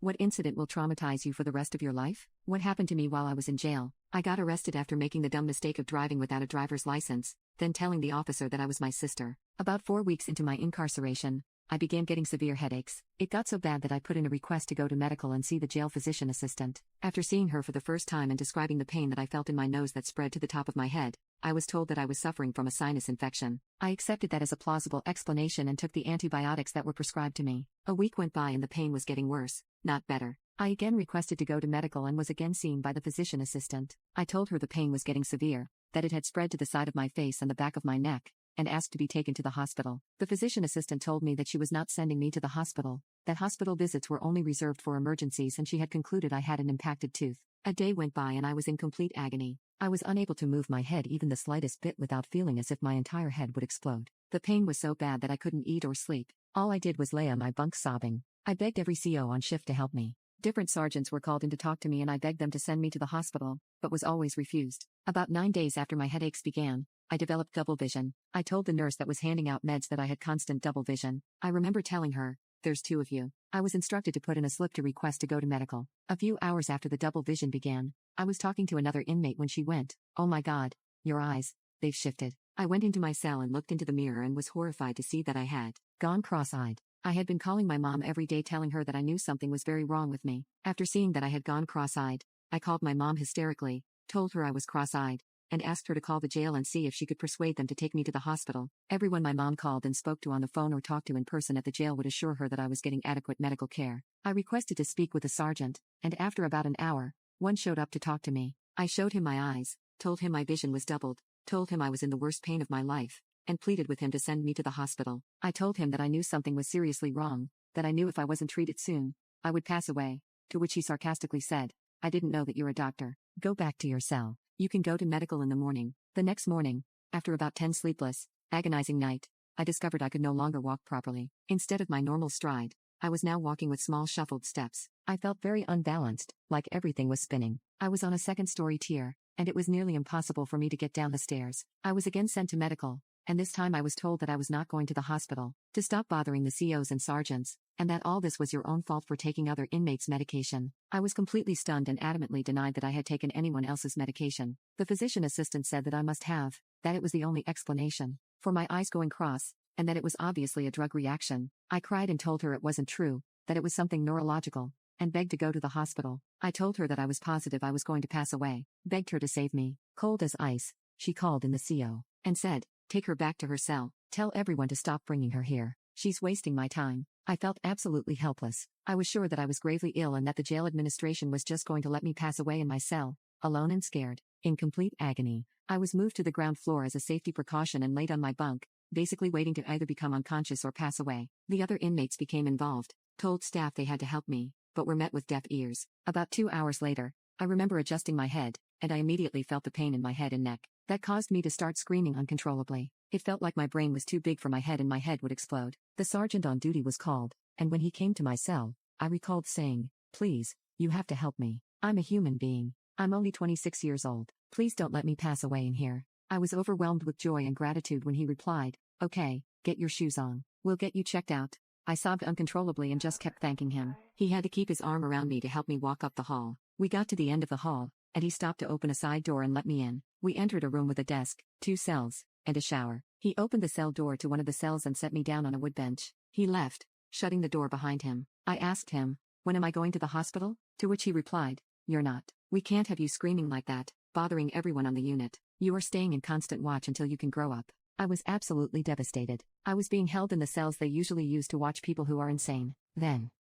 What incident will traumatize you for the rest of your life? What happened to me while I was in jail? I got arrested after making the dumb mistake of driving without a driver's license, then telling the officer that I was my sister. About 4 weeks into my incarceration, I began getting severe headaches. It got so bad that I put in a request to go to medical and see the jail physician assistant. After seeing her for the first time and describing the pain that I felt in my nose that spread to the top of my head, I was told that I was suffering from a sinus infection. I accepted that as a plausible explanation and took the antibiotics that were prescribed to me. A week went by and the pain was getting worse, not better. I again requested to go to medical and was again seen by the physician assistant. I told her the pain was getting severe, that it had spread to the side of my face and the back of my neck, and asked to be taken to the hospital. The physician assistant told me that she was not sending me to the hospital, that hospital visits were only reserved for emergencies, and she had concluded I had an impacted tooth. A day went by and I was in complete agony. I was unable to move my head even the slightest bit without feeling as if my entire head would explode. The pain was so bad that I couldn't eat or sleep. All I did was lay on my bunk sobbing. I begged every CO on shift to help me. Different sergeants were called in to talk to me and I begged them to send me to the hospital, but was always refused. About 9 days after my headaches began, I developed double vision. I told the nurse that was handing out meds that I had constant double vision. I remember telling her, "There's 2 of you." I was instructed to put in a slip to request to go to medical. A few hours after the double vision began, I was talking to another inmate when she went, "Oh my God, your eyes, they've shifted." I went into my cell and looked into the mirror and was horrified to see that I had gone cross-eyed. I had been calling my mom every day telling her that I knew something was very wrong with me. After seeing that I had gone cross-eyed, I called my mom hysterically, told her I was cross-eyed, and asked her to call the jail and see if she could persuade them to take me to the hospital. Everyone my mom called and spoke to on the phone or talked to in person at the jail would assure her that I was getting adequate medical care. I requested to speak with a sergeant, and after about an hour, one showed up to talk to me. I showed him my eyes, told him my vision was doubled, told him I was in the worst pain of my life, and pleaded with him to send me to the hospital. I told him that I knew something was seriously wrong, that I knew if I wasn't treated soon, I would pass away, to which he sarcastically said, "I didn't know that you're a doctor. Go back to your cell. You can go to medical in the morning." The next morning, after about 10 sleepless, agonizing nights, I discovered I could no longer walk properly. Instead of my normal stride, I was now walking with small shuffled steps. I felt very unbalanced, like everything was spinning. I was on a second-story tier, and it was nearly impossible for me to get down the stairs. I was again sent to medical, and this time I was told that I was not going to the hospital, to stop bothering the COs and sergeants, and that all this was your own fault for taking other inmates' medication. I was completely stunned and adamantly denied that I had taken anyone else's medication. The physician assistant said that I must have, that it was the only explanation for my eyes going cross, and that it was obviously a drug reaction. I cried and told her it wasn't true, that it was something neurological, and begged to go to the hospital. I told her that I was positive I was going to pass away, begged her to save me. Cold as ice, she called in the CO, and said, "Take her back to her cell. Tell everyone to stop bringing her here. She's wasting my time." I felt absolutely helpless. I was sure that I was gravely ill and that the jail administration was just going to let me pass away in my cell, alone and scared. In complete agony, I was moved to the ground floor as a safety precaution and laid on my bunk, basically waiting to either become unconscious or pass away. The other inmates became involved, told staff they had to help me, but were met with deaf ears. About 2 hours later, I remember adjusting my head, and I immediately felt the pain in my head and neck. That caused me to start screaming uncontrollably. It felt like my brain was too big for my head and my head would explode. The sergeant on duty was called, and when he came to my cell, I recalled saying, "Please, you have to help me. I'm a human being. I'm only 26 years old. Please don't let me pass away in here." I was overwhelmed with joy and gratitude when he replied, "Okay, get your shoes on. We'll get you checked out." I sobbed uncontrollably and just kept thanking him. He had to keep his arm around me to help me walk up the hall. We got to the end of the hall, and he stopped to open a side door and let me in. We entered a room with a desk, 2 cells, and a shower. He opened the cell door to one of the cells and set me down on a wood bench. He left, shutting the door behind him. I asked him, "When am I going to the hospital?" To which he replied, "You're not. We can't have you screaming like that, bothering everyone on the unit. You are staying in constant watch until you can grow up." I was absolutely devastated. I was being held in the cells they usually use to watch people who are insane. Then,